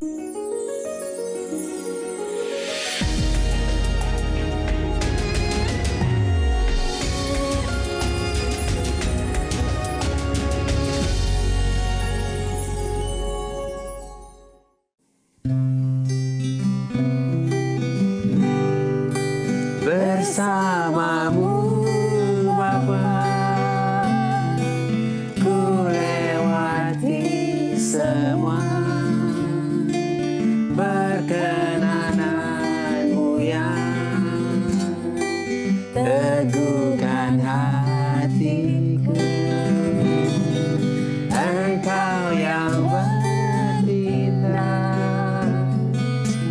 Bersamamu Bapa, ku lewati semua perkenananmu yang teguhkan hatiku. Engkau yang bertindak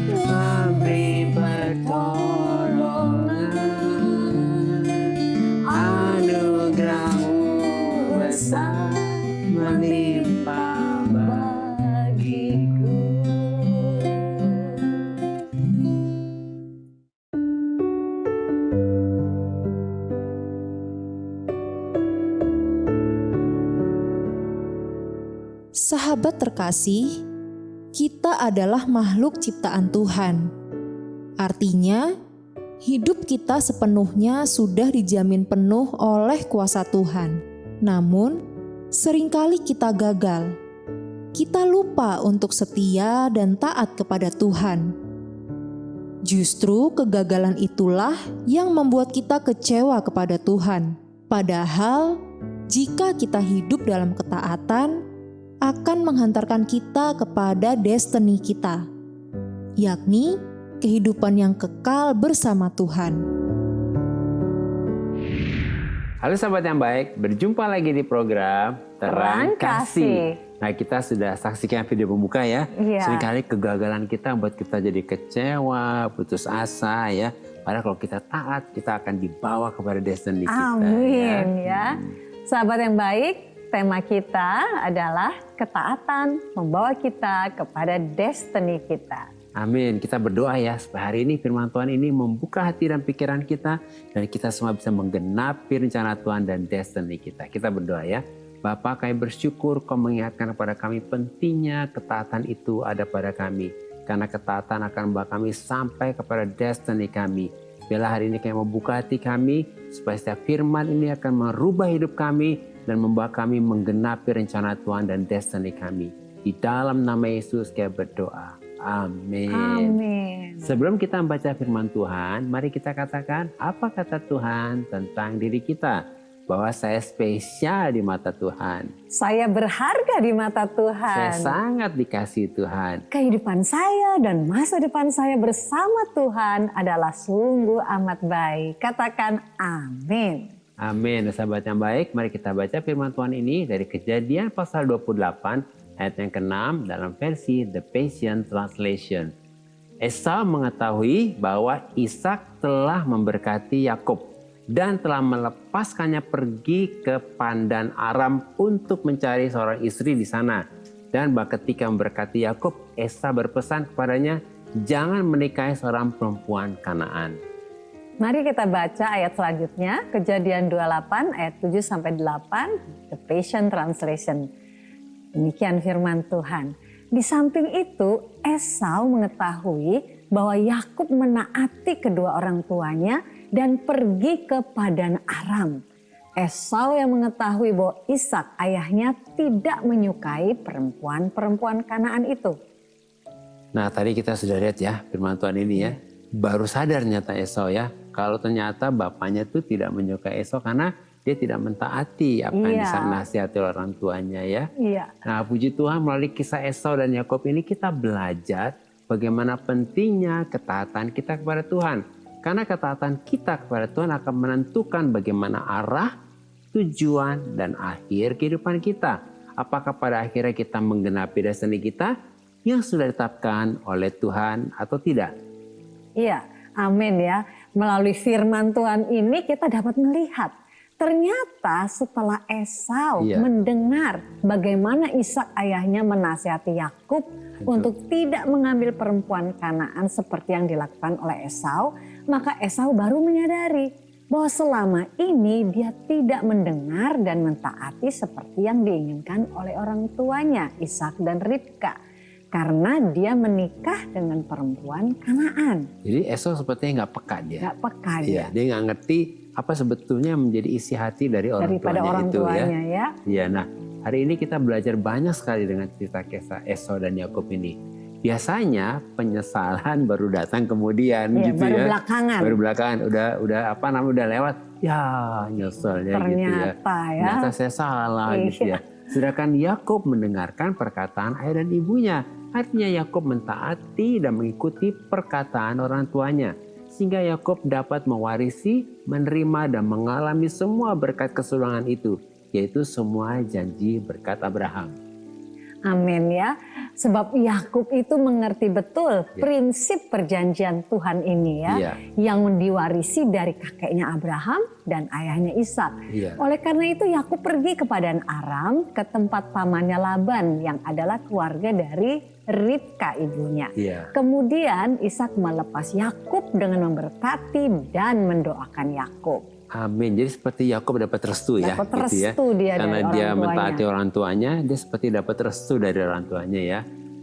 memberi pertolongan, anugerahmu besar melimpah bagiku. Sahabat terkasih, kita adalah makhluk ciptaan Tuhan. Artinya, hidup kita sepenuhnya sudah dijamin penuh oleh kuasa Tuhan. Namun, seringkali kita gagal. Kita lupa untuk setia dan taat kepada Tuhan. Justru kegagalan itulah yang membuat kita kecewa kepada Tuhan. Padahal, jika kita hidup dalam ketaatan, akan menghantarkan kita kepada destiny kita, yakni kehidupan yang kekal bersama Tuhan. Halo sahabat yang baik, berjumpa lagi di program Terang Kasih. Nah, kita sudah saksikan video pembuka ya. Seringkali kegagalan kita membuat kita jadi kecewa, putus asa ya. Padahal kalau kita taat, kita akan dibawa kepada destiny kita. Amin ya. Sahabat yang baik, tema kita adalah ketaatan membawa kita kepada destiny kita. Amin. Kita berdoa ya supaya hari ini firman Tuhan ini membuka hati dan pikiran kita dan kita semua bisa menggenapi rencana Tuhan dan destiny kita. Kita berdoa ya. Bapa, kami bersyukur Kau mengingatkan kepada kami pentingnya ketaatan itu ada pada kami. Karena ketaatan akan membawa kami sampai kepada destiny kami. Biarlah hari ini kami membuka hati kami supaya setiap firman ini akan merubah hidup kami dan membawa kami menggenapi rencana Tuhan dan destiny kami. Di dalam nama Yesus kami berdoa. Amin. Amin. Sebelum kita membaca firman Tuhan, mari kita katakan apa kata Tuhan tentang diri kita. Bahwa saya spesial di mata Tuhan. Saya berharga di mata Tuhan. Saya sangat dikasihi Tuhan. Kehidupan saya dan masa depan saya bersama Tuhan adalah sungguh amat baik. Katakan amin. Amin. Sahabat yang baik, mari kita baca firman Tuhan ini dari Kejadian pasal 28 ayat yang ke-6 dalam versi The Passion Translation. Esau mengetahui bahwa Ishak telah memberkati Yakub dan telah melepaskannya pergi ke Pandan Aram untuk mencari seorang istri di sana. Dan ketika memberkati Yakub, Esau berpesan kepadanya, jangan menikahi seorang perempuan Kanaan. Mari kita baca ayat selanjutnya, Kejadian 28 ayat 7-8, The Passion Translation. Demikian firman Tuhan. Di samping itu, Esau mengetahui bahwa Yakub menaati kedua orang tuanya dan pergi ke Padan Aram. Esau yang mengetahui bahwa Ishak ayahnya tidak menyukai perempuan-perempuan Kanaan itu. Nah, tadi kita sudah lihat ya firman Tuhan ini ya. Baru sadar nyata Esau ya. Kalau ternyata bapaknya itu tidak menyukai Esau karena dia tidak mentaati apa yang dinasihati oleh orang tuanya ya. Nah, puji Tuhan melalui kisah Esau dan Yakub ini kita belajar bagaimana pentingnya ketaatan kita kepada Tuhan. Karena ketaatan kita kepada Tuhan akan menentukan bagaimana arah, tujuan, dan akhir kehidupan kita. Apakah pada akhirnya kita menggenapi destiny kita yang sudah ditetapkan oleh Tuhan atau tidak? Iya, amin ya. Melalui firman Tuhan ini kita dapat melihat ternyata setelah Esau mendengar bagaimana Ishak ayahnya menasihati Yakub untuk tidak mengambil perempuan Kanaan seperti yang dilakukan oleh Esau, maka Esau baru menyadari bahwa selama ini dia tidak mendengar dan mentaati seperti yang diinginkan oleh orang tuanya Ishak dan Ribka. karena dia menikah dengan perempuan Kanaan. Jadi Esau sepertinya nggak peka dia. Nggak peka Iya, dia nggak ngerti apa sebetulnya menjadi isi hati dari daripada orang tuanya ya. Iya, nah hari ini kita belajar banyak sekali dengan cerita kisah Esau dan Yakub ini. Biasanya penyesalan baru datang kemudian Iya, gitu baru ya. belakangan. Baru belakangan udah apa namanya udah lewat. Ya nyeselnya gitu ya. Ternyata saya salah gitu ya. Sedangkan Yakub mendengarkan perkataan ayah dan ibunya. Artinya Yakub mentaati dan mengikuti perkataan orang tuanya. Sehingga Yakub dapat mewarisi, menerima dan mengalami semua berkat kesulungan itu. Yaitu semua janji berkat Abraham. Amin ya. Sebab Yakub itu mengerti betul prinsip perjanjian Tuhan ini ya. Yang diwarisi dari kakeknya Abraham dan ayahnya Ishak. Oleh karena itu Yakub pergi ke Padan Aram ke tempat pamannya Laban yang adalah keluarga dari Ribka ibunya. Kemudian Ishak melepas Yakub dengan memberkati dan mendoakan Yakub. Amin. Jadi seperti Yakub dapat restu ya. Dapat restu gitu ya. dia karena dari dia orang mentaati orang tuanya, dia seperti dapat restu dari orang tuanya ya.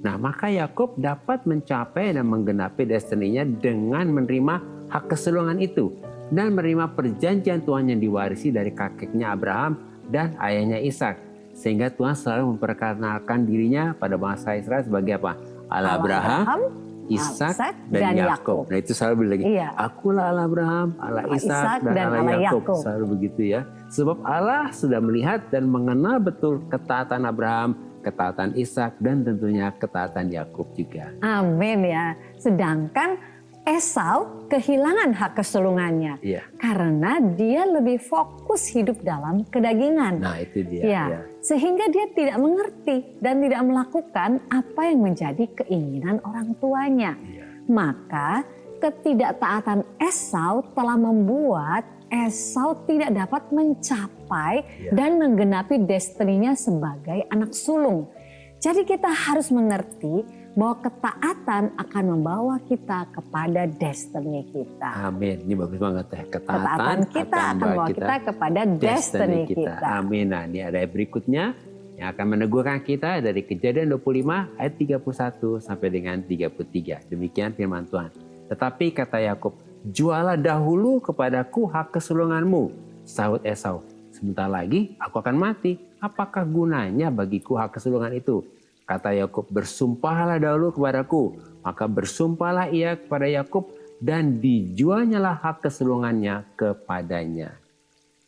Nah, maka Yakub dapat mencapai dan menggenapi destininya dengan menerima hak kesulungan itu dan menerima perjanjian Tuhan yang diwarisi dari kakeknya Abraham dan ayahnya Ishak. Sehingga Tuhan selalu memperkenalkan dirinya pada bangsa Israel sebagai apa? Allah Abraham, Ishak dan Yakub. Nah itu selalu bilang lagi, akulah Allah Abraham, Allah Ishak dan Allah Yakub. Selalu begitu ya. Sebab Allah sudah melihat dan mengenal betul ketaatan Abraham, ketaatan Ishak dan tentunya ketaatan Yakub juga. Amin ya. Sedangkan Esau kehilangan hak kesulungannya karena dia lebih fokus hidup dalam kedagingan. Nah itu dia. Sehingga dia tidak mengerti dan tidak melakukan apa yang menjadi keinginan orang tuanya. Maka ketidaktaatan Esau telah membuat Esau tidak dapat mencapai dan menggenapi destininya sebagai anak sulung. Jadi kita harus mengerti bahwa ketaatan akan membawa kita kepada destiny kita. Amin. Ini bagus banget ya. Ketaatan kita akan membawa kita kepada destiny kita. Amin. Nah ini ada berikutnya yang akan meneguhkan kita dari Kejadian 25 ayat 31 sampai dengan 33. Demikian firman Tuhan. Tetapi kata Yakub, jualah dahulu kepadaku hak kesulunganmu. Sahut Esau, sebentar lagi aku akan mati. Apakah gunanya bagiku hak kesulungan itu? Kata Yakub, bersumpahlah dahulu kepadaku. Maka bersumpahlah ia kepada Yakub dan dijualnyalah hak kesulungannya kepadanya.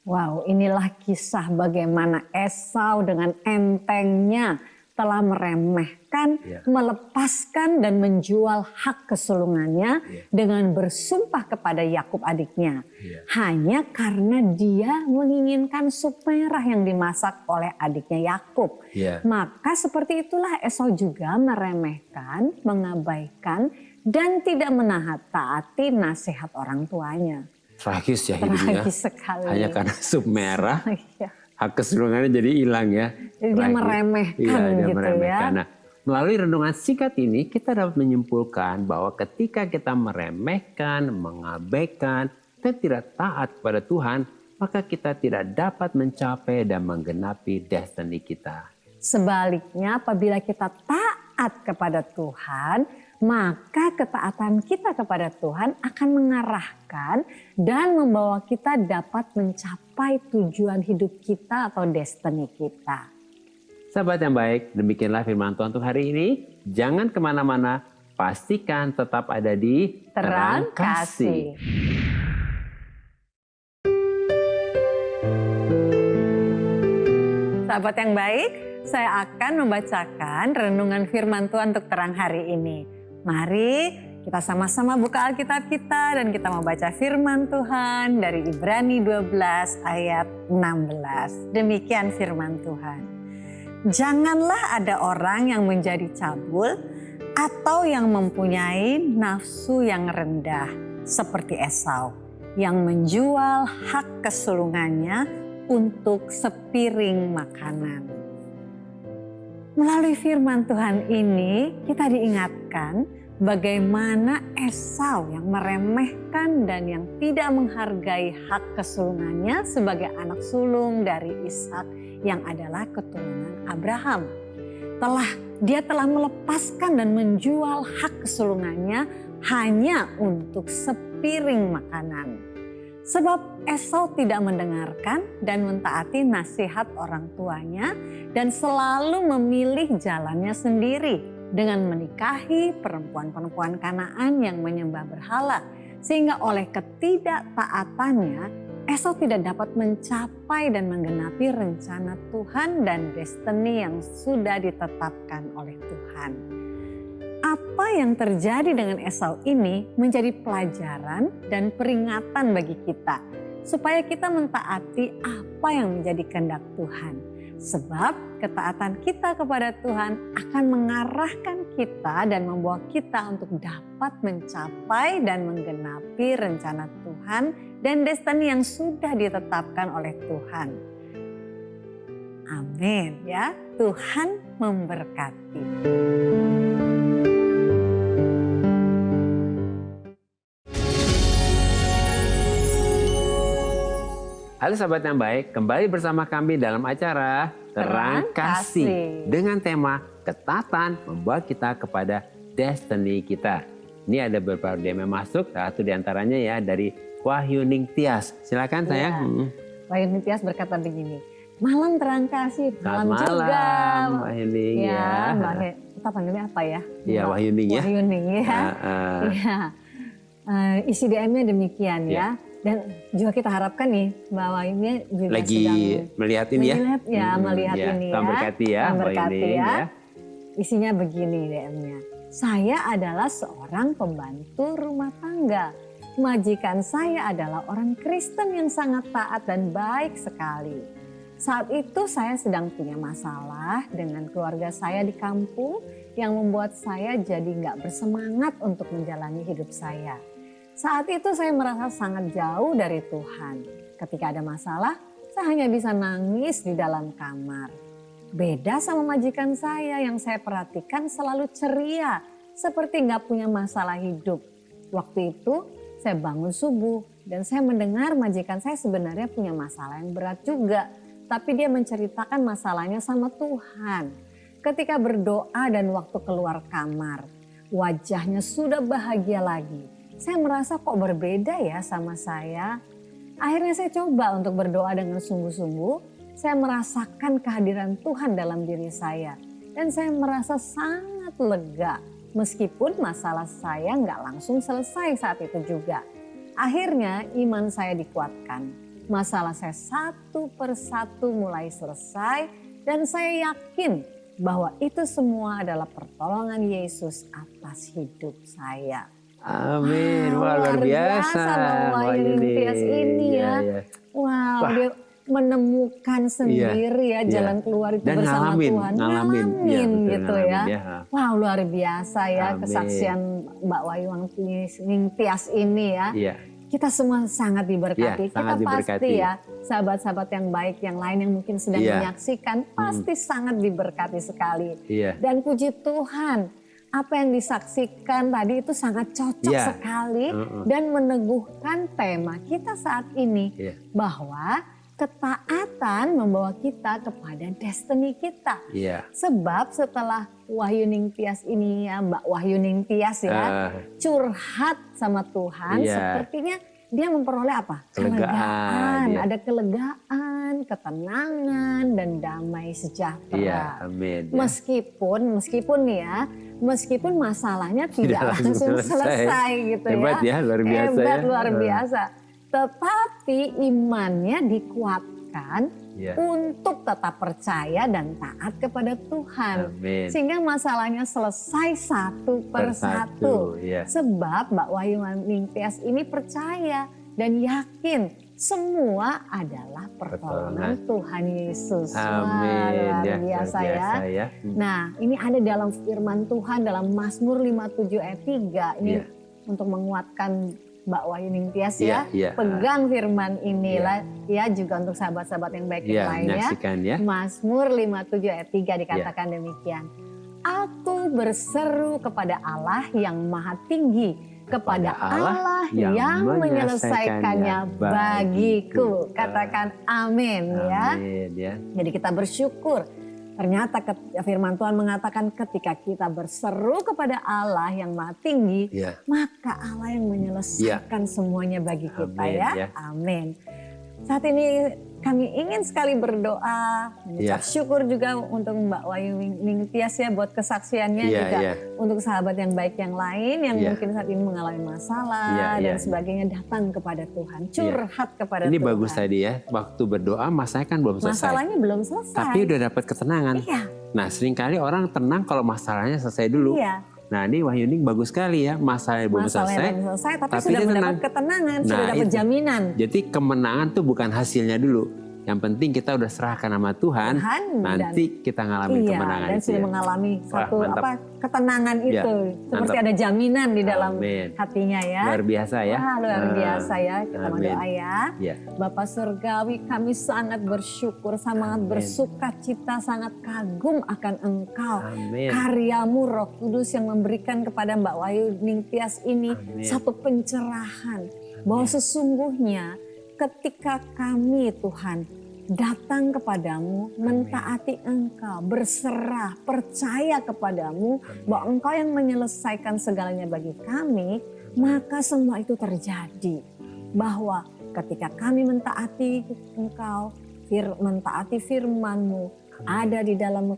Wow, inilah kisah bagaimana Esau dengan entengnya telah meremehkan, melepaskan dan menjual hak kesulungannya dengan bersumpah kepada Yakub adiknya. Hanya karena dia menginginkan sup merah yang dimasak oleh adiknya Yakub. Maka seperti itulah Esau juga meremehkan, mengabaikan dan tidak menaati nasihat orang tuanya. Tragis ya hidupnya. Tragis sekali. Hanya karena sup merah. Hak kesulungannya jadi hilang ya. Jadi dia meremehkan dia gitu meremehkan. ya. Nah, melalui renungan singkat ini kita dapat menyimpulkan bahwa ketika kita meremehkan, mengabaikan, dan tidak taat kepada Tuhan, maka kita tidak dapat mencapai dan menggenapi destiny kita. Sebaliknya apabila kita taat kepada Tuhan, maka ketaatan kita kepada Tuhan akan mengarahkan dan membawa kita dapat mencapai tujuan hidup kita atau destiny kita. Sahabat yang baik, demikianlah firman Tuhan untuk hari ini. Jangan kemana-mana, pastikan tetap ada di Terang Kasih. Sahabat yang baik, saya akan membacakan renungan firman Tuhan untuk terang hari ini. Mari kita sama-sama buka Alkitab kita dan kita membaca firman Tuhan dari Ibrani 12 ayat 16. Demikian firman Tuhan. Janganlah ada orang yang menjadi cabul atau yang mempunyai nafsu yang rendah seperti Esau yang menjual hak kesulungannya untuk sepiring makanan. Melalui firman Tuhan ini kita diingatkan bagaimana Esau yang meremehkan dan yang tidak menghargai hak kesulungannya sebagai anak sulung dari Ishak yang adalah keturunan Abraham. Telah dia telah melepaskan dan menjual hak kesulungannya hanya untuk sepiring makanan. Sebab Esau tidak mendengarkan dan mentaati nasihat orang tuanya dan selalu memilih jalannya sendiri dengan menikahi perempuan-perempuan Kanaan yang menyembah berhala. Sehingga oleh ketidaktaatannya Esau tidak dapat mencapai dan menggenapi rencana Tuhan dan destiny yang sudah ditetapkan oleh Tuhan. Apa yang terjadi dengan Esau ini menjadi pelajaran dan peringatan bagi kita, supaya kita mentaati apa yang menjadi kehendak Tuhan. Sebab ketaatan kita kepada Tuhan akan mengarahkan kita dan membawa kita untuk dapat mencapai dan menggenapi rencana Tuhan dan destiny yang sudah ditetapkan oleh Tuhan. Amin ya, Tuhan memberkati. Halo sahabat yang baik, kembali bersama kami dalam acara Terang Kasih dengan tema Ketaatan membawa kita kepada destiny kita. Ini ada beberapa DM yang masuk, satu diantaranya ya dari Wahyu Ningtyas. Silakan sayang. Wahyu Ningtyas berkata begini, malam Terang Kasih, malam juga. Wahyu Ning ya. Kita panggilnya apa ya? Iya, Wahyu Ning ya. Wahyu Ning ya. Isi DM-nya demikian ya. Dan juga kita harapkan nih bahwa ini juga lagi sedang melihat ini melihat ini ya. Berkati ya. Berkati ya. Isinya begini DM-nya. Saya adalah seorang pembantu rumah tangga. Majikan saya adalah orang Kristen yang sangat taat dan baik sekali. Saat itu saya sedang punya masalah dengan keluarga saya di kampung yang membuat saya jadi nggak bersemangat untuk menjalani hidup saya. Saat itu saya merasa sangat jauh dari Tuhan. Ketika ada masalah, saya hanya bisa nangis di dalam kamar. Beda sama majikan saya yang saya perhatikan selalu ceria, seperti nggak punya masalah hidup. Waktu itu saya bangun subuh dan saya mendengar majikan saya sebenarnya punya masalah yang berat juga. Tapi dia menceritakan masalahnya sama Tuhan. Ketika berdoa dan waktu keluar kamar, wajahnya sudah bahagia lagi. Saya merasa kok berbeda ya sama saya. Akhirnya saya coba untuk berdoa dengan sungguh-sungguh. Saya merasakan kehadiran Tuhan dalam diri saya. Dan saya merasa sangat lega. Meskipun masalah saya nggak langsung selesai saat itu juga. Akhirnya iman saya dikuatkan. Masalah saya satu persatu mulai selesai. Dan saya yakin bahwa itu semua adalah pertolongan Yesus atas hidup saya. Amin. Wah, luar biasa. Wahyu Ningtyas ini ya. Wow, dia menemukan sendiri ya jalan keluar itu dan bersama Tuhan. Ngalamin gitu ya. Wow, luar biasa ya kesaksian Mbak Wahyu Ningtyas ini ya. Kita semua sangat diberkati. Kita pasti ya sahabat-sahabat yang baik yang lain yang mungkin sedang menyaksikan pasti sangat diberkati sekali. Dan puji Tuhan. Apa yang disaksikan tadi itu sangat cocok sekali dan meneguhkan tema kita saat ini bahwa ketaatan membawa kita kepada destiny kita. Sebab setelah Wahyu Ningtyas ini ya, Mbak Wahyu Ningtyas ya, curhat sama Tuhan, sepertinya dia memperoleh apa? Kelegaan, ada kelegaan, ketenangan dan damai sejahtera. Amin. Meskipun nih ya, meskipun masalahnya tidak langsung selesai gitu Hebat ya, luar biasa. Hebat luar biasa. Tetapi imannya dikuatkan untuk tetap percaya dan taat kepada Tuhan. Amin. Sehingga masalahnya selesai satu persatu. Sebab Mbak Wahyu Ningtyas ini percaya dan yakin semua adalah pertolongan Tuhan Yesus. Amin. Wah, luar biasa ya. Nah, ini ada dalam firman Tuhan dalam Mazmur 57 ayat 3. Ini untuk menguatkan Mbak Wahyu Ningtyas ya. Pegang firman inilah ya juga untuk sahabat-sahabat yang baik yang lainnya. Mazmur 57 ayat 3 dikatakan demikian. Aku berseru kepada Allah yang maha tinggi, kepada Allah yang menyelesaikannya bagiku. Katakan amin ya. Jadi kita bersyukur Ternyata firman Tuhan mengatakan ketika kita berseru kepada Allah yang Maha Tinggi, maka Allah yang menyelesaikan semuanya bagi kita. Amin, ya. Amin. Saat ini kami ingin sekali berdoa, mengucap syukur juga untuk Mbak Wahyu Ningtyas ya buat kesaksiannya, juga untuk sahabat yang baik yang lain yang mungkin saat ini mengalami masalah dan sebagainya, datang kepada Tuhan, curhat kepada ini Tuhan. Ini bagus tadi ya, waktu berdoa masalahnya kan belum selesai. Masalahnya belum selesai. Tapi udah dapat ketenangan. Nah seringkali orang tenang kalau masalahnya selesai dulu. Nah ini Wahyuning bagus sekali ya, masalahnya belum selesai, tapi sudah mendapat ketenangan, sudah dapat jaminan. Jadi kemenangan tuh bukan hasilnya dulu. Yang penting kita udah serahkan sama Tuhan nanti kita ngalamin kemenangan dan itu. Sudah mengalami satu ketenangan itu. Seperti ada jaminan di dalam hatinya ya. Luar biasa ya. Luar biasa ya. Kita berdoa ya. Bapa Surgawi, kami sangat bersyukur, sangat bersuka cita, sangat kagum akan Engkau. Karyamu Roh Kudus yang memberikan kepada Mbak Wahyu Ningtyas ini satu pencerahan. Bahwa sesungguhnya ketika kami Tuhan datang kepadamu, mentaati Engkau, berserah, percaya kepadamu bahwa Engkau yang menyelesaikan segalanya bagi kami, maka semua itu terjadi. Bahwa ketika kami mentaati Engkau, mentaati firman-Mu, ada di dalam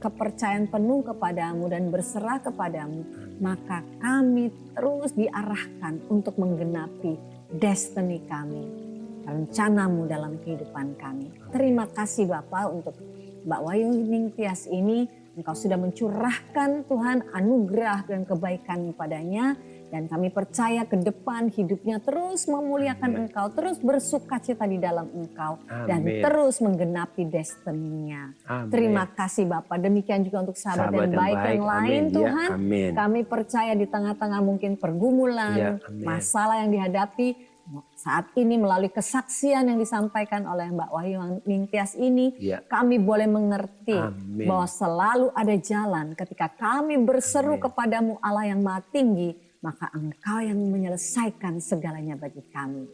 kepercayaan penuh kepadamu dan berserah kepadamu, maka kami terus diarahkan untuk menggenapi destiny kami, rencanamu dalam kehidupan kami. Terima kasih Bapak untuk Mbak Wahyu Ningtyas ini. Engkau sudah mencurahkan Tuhan anugerah dan kebaikan padanya. Dan kami percaya ke depan hidupnya terus memuliakan Engkau. Terus bersukacita di dalam Engkau. Dan terus menggenapi destiny-Nya. Terima kasih Bapak. Demikian juga untuk sahabat yang baik yang lain Tuhan. Kami percaya di tengah-tengah mungkin pergumulan, masalah yang dihadapi. Saat ini melalui kesaksian yang disampaikan oleh Mbak Wahyu Ningtyas ini, kami boleh mengerti bahwa selalu ada jalan ketika kami berseru kepadamu Allah yang Maha Tinggi, maka Engkau yang menyelesaikan segalanya bagi kami.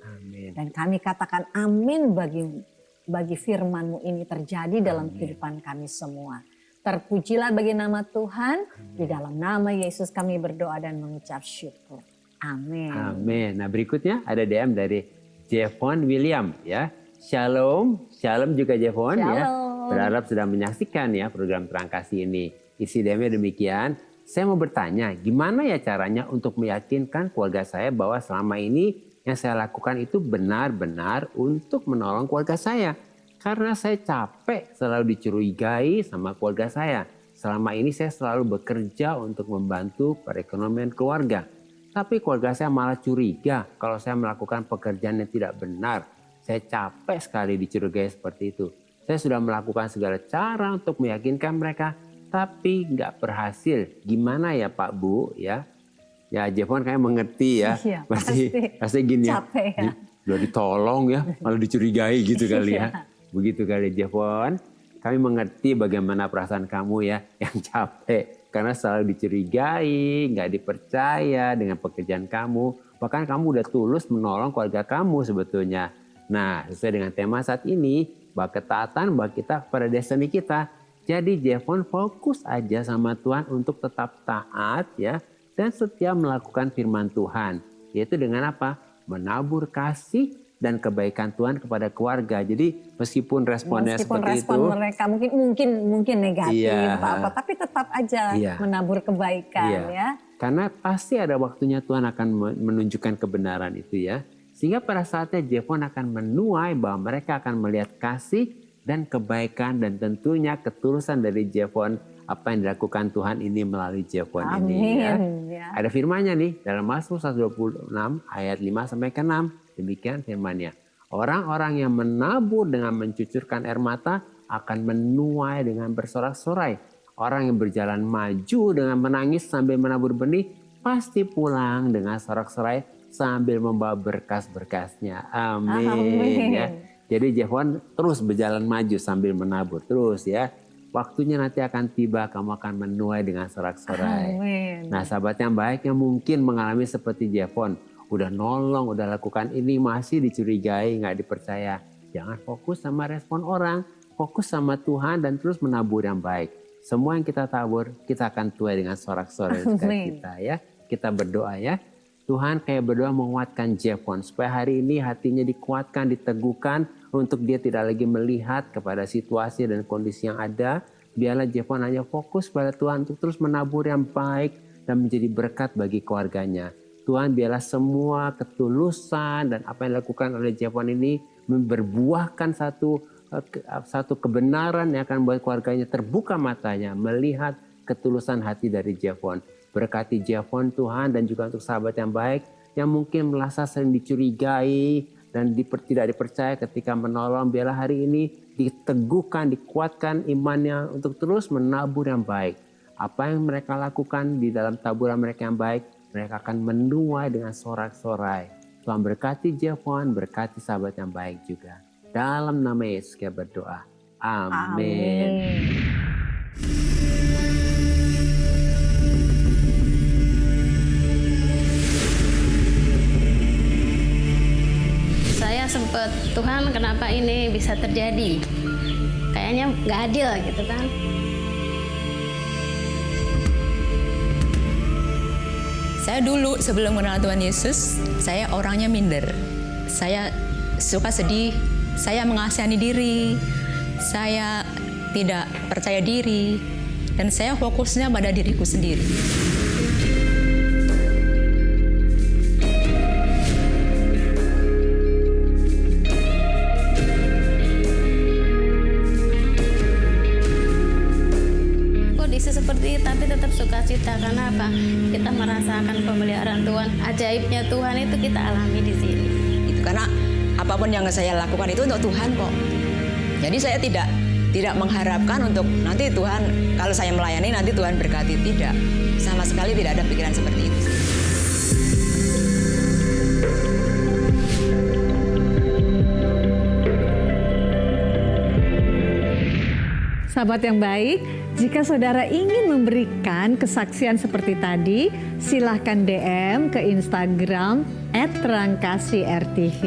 Dan kami katakan amin bagi firman-Mu ini terjadi dalam kehidupan kami semua. Terpujilah bagi nama Tuhan, di dalam nama Yesus kami berdoa dan mengucap syukur. Amin. Amin. Nah berikutnya ada DM dari Jevon William ya. Shalom, shalom juga Jevon ya. Berharap sudah menyaksikan ya program Terang Kasih ini. Isi DM-nya demikian. Saya mau bertanya, gimana ya caranya untuk meyakinkan keluarga saya bahwa selama ini yang saya lakukan itu benar-benar untuk menolong keluarga saya. Karena saya capek selalu dicurigai sama keluarga saya. Selama ini saya selalu bekerja untuk membantu perekonomian keluarga. Tapi keluarga saya malah curiga kalau saya melakukan pekerjaan yang tidak benar. Saya capek sekali dicurigai seperti itu. Saya sudah melakukan segala cara untuk meyakinkan mereka, tapi nggak berhasil. Gimana ya Pak Bu ya? Ya Jevon kayak mengerti ya. Pasti gini ya. Capek ya. Udah ditolong ya, malah dicurigai gitu kali ya. Begitu kali Jevon. Kami mengerti bagaimana perasaan kamu ya yang capek. Karena selalu dicurigai, nggak dipercaya dengan pekerjaan kamu. Bahkan kamu udah tulus menolong keluarga kamu sebetulnya. Nah sesuai dengan tema saat ini, bahwa ketaatan bahwa kita pada destiny kita. Jadi Jevon fokus aja sama Tuhan untuk tetap taat ya. Dan setia melakukan firman Tuhan. Yaitu dengan apa? Menabur kasih dan kebaikan Tuhan kepada keluarga. Jadi meskipun responnya seperti itu, mereka mungkin negatif apa, tapi tetap aja menabur kebaikan ya. Karena pasti ada waktunya Tuhan akan menunjukkan kebenaran itu ya. Sehingga pada saatnya Jevon akan menuai bahwa mereka akan melihat kasih dan kebaikan dan tentunya ketulusan dari Jevon, apa yang dilakukan Tuhan ini melalui Jevon ini ya. Ada firman-Nya nih dalam Mazmur 126 ayat 5 sampai ke 6. Demikian firman-Nya. Orang-orang yang menabur dengan mencucurkan air mata akan menuai dengan bersorak-sorai. Orang yang berjalan maju dengan menangis sambil menabur benih pasti pulang dengan sorak-sorai sambil membawa berkas-berkasnya. Amin. Ya. Jadi Jevon terus berjalan maju sambil menabur terus ya. Waktunya nanti akan tiba, kamu akan menuai dengan sorak-sorai. Nah sahabat yang baik yang mungkin mengalami seperti Jevon, udah nolong, udah lakukan ini, masih dicurigai, nggak dipercaya. Jangan fokus sama respon orang, fokus sama Tuhan dan terus menabur yang baik. Semua yang kita tabur, kita akan tuai dengan sorak-sorai kita ya. Kita berdoa ya. Tuhan kayak berdoa menguatkan Jeffon supaya hari ini hatinya dikuatkan, diteguhkan untuk dia tidak lagi melihat kepada situasi dan kondisi yang ada. Biarlah Jeffon hanya fokus pada Tuhan untuk terus menabur yang baik dan menjadi berkat bagi keluarganya. Tuhan biarlah semua ketulusan dan apa yang dilakukan oleh Jeffon ini berbuahkan satu kebenaran yang akan membuat keluarganya terbuka matanya melihat ketulusan hati dari Jeffon. Berkati Jeffon Tuhan dan juga untuk sahabat yang baik yang mungkin merasa sering dicurigai dan tidak dipercaya ketika menolong. Biarlah hari ini diteguhkan, dikuatkan imannya untuk terus menabur yang baik. Apa yang mereka lakukan di dalam taburan mereka yang baik, mereka akan menuai dengan sorak-sorai. Tuhan berkati Jeffon, berkati sahabat yang baik juga. Dalam nama Yesus kita berdoa. Amin. Saya sempat, Tuhan kenapa ini bisa terjadi? Kayaknya nggak adil gitu kan. Saya dulu sebelum kenal Tuhan Yesus, saya orangnya minder. Saya suka sedih, saya mengasihani diri, saya tidak percaya diri, dan saya fokusnya pada diriku sendiri. Seperti tapi tetap sukacita karena apa? Kita merasakan pemeliharaan Tuhan, ajaibnya Tuhan itu kita alami di sini. Itu karena apapun yang saya lakukan itu untuk Tuhan kok. Jadi saya tidak mengharapkan untuk nanti Tuhan kalau saya melayani nanti Tuhan berkati, tidak. Sama sekali tidak ada pikiran seperti itu. Sahabat yang baik, jika saudara ingin memberikan kesaksian seperti tadi, silahkan DM ke Instagram @terangkasih_RTV.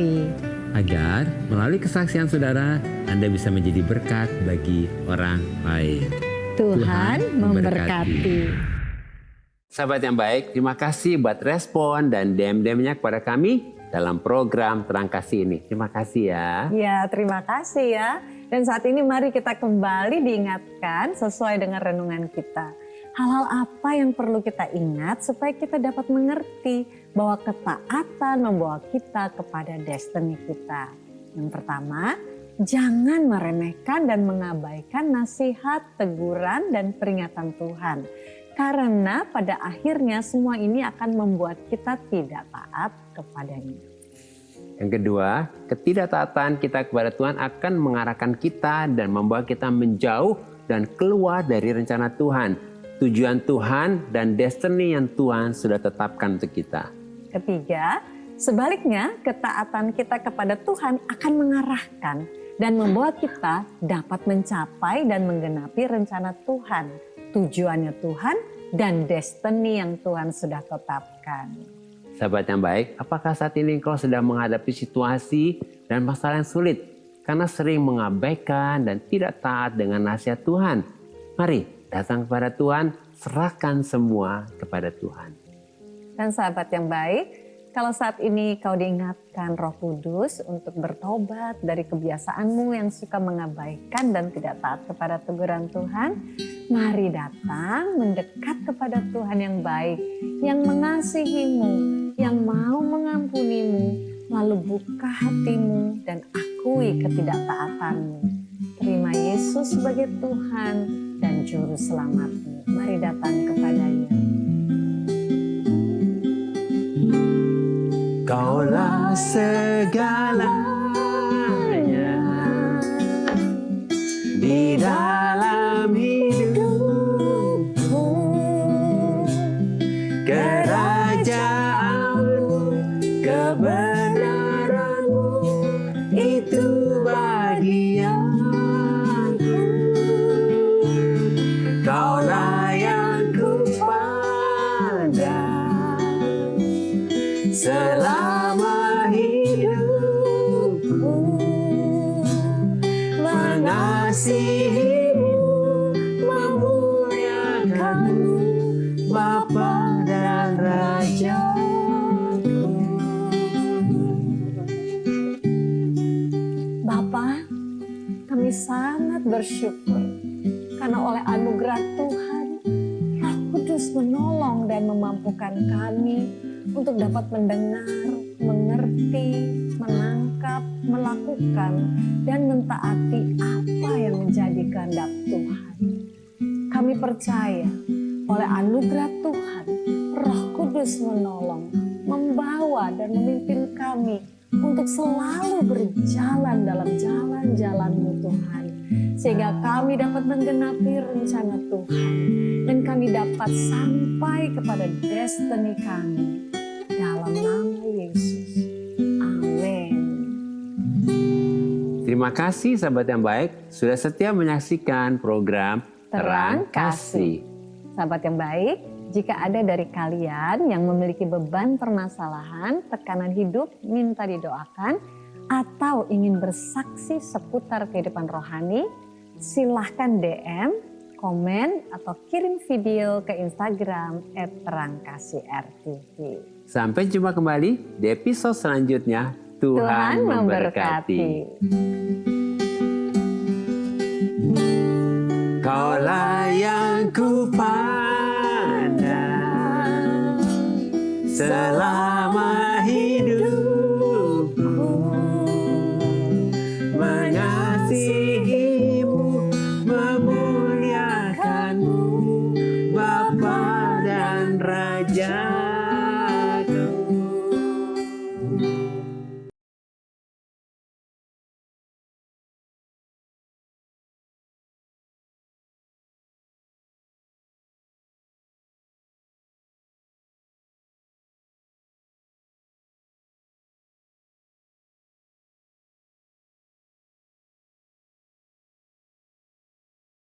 Agar melalui kesaksian saudara, Anda bisa menjadi berkat bagi orang lain. Tuhan memberkati. Sahabat yang baik, terima kasih buat respon dan DM-DM-nya kepada kami dalam program Terang Kasih ini. Terima kasih ya. Ya, terima kasih ya. Dan saat ini mari kita kembali diingatkan sesuai dengan renungan kita. Hal-hal apa yang perlu kita ingat supaya kita dapat mengerti bahwa ketaatan membawa kita kepada destiny kita. Yang pertama, jangan meremehkan dan mengabaikan nasihat, teguran, dan peringatan Tuhan. Karena pada akhirnya semua ini akan membuat kita tidak taat kepadanya. Yang kedua, ketidaktaatan kita kepada Tuhan akan mengarahkan kita dan membawa kita menjauh dan keluar dari rencana Tuhan, tujuan Tuhan dan destiny yang Tuhan sudah tetapkan untuk kita. Ketiga, sebaliknya ketaatan kita kepada Tuhan akan mengarahkan dan membawa kita dapat mencapai dan menggenapi rencana Tuhan, tujuannya Tuhan dan destiny yang Tuhan sudah tetapkan. Sahabat yang baik, apakah saat ini engkau sedang menghadapi situasi dan masalah yang sulit karena sering mengabaikan dan tidak taat dengan nasihat Tuhan? Mari datang kepada Tuhan, serahkan semua kepada Tuhan. Dan sahabat yang baik, kalau saat ini kau diingatkan Roh Kudus untuk bertobat dari kebiasaanmu yang suka mengabaikan dan tidak taat kepada teguran Tuhan, mari datang mendekat kepada Tuhan yang baik, yang mengasihimu, yang mau mengampunimu, lalu buka hatimu dan akui ketidaktaatanmu. Terima Yesus sebagai Tuhan dan Juru Selamatmu. Mari datang kepadanya. Kaulah segalanya di dalam hidupku, kerajaanmu, kebenaranmu itu bagianku. Kaulah yang kupandang selama hidupku. memuliakan-Mu, Bapa dan Raja-Ku. Bapa, kami sangat bersyukur karena oleh anugerah Tuhan, Roh Kudus menolong dan memampukan kami untuk dapat mendengar, mengerti, menangkap, melakukan, dan mentaati apa yang menjadi kehendak Tuhan. Kami percaya oleh anugerah Tuhan, Roh Kudus menolong, membawa dan memimpin kami untuk selalu berjalan dalam jalan-jalan-Mu Tuhan. Sehingga kami dapat menggenapi rencana Tuhan. Dan kami dapat sampai kepada destiny kami. Dalam nama Yesus. Amin. Terima kasih sahabat yang baik sudah setia menyaksikan program Terang Kasih. Sahabat yang baik, jika ada dari kalian yang memiliki beban permasalahan, tekanan hidup, minta didoakan, atau ingin bersaksi seputar kehidupan rohani, silahkan DM, komen, atau kirim video ke Instagram @terangkasih_rtv. Sampai jumpa kembali di episode selanjutnya. Tuhan memberkati. Kaulah yang ku pandang selama hidupku, mengasihi-Mu, memuliakan-Mu, Bapa dan Raja.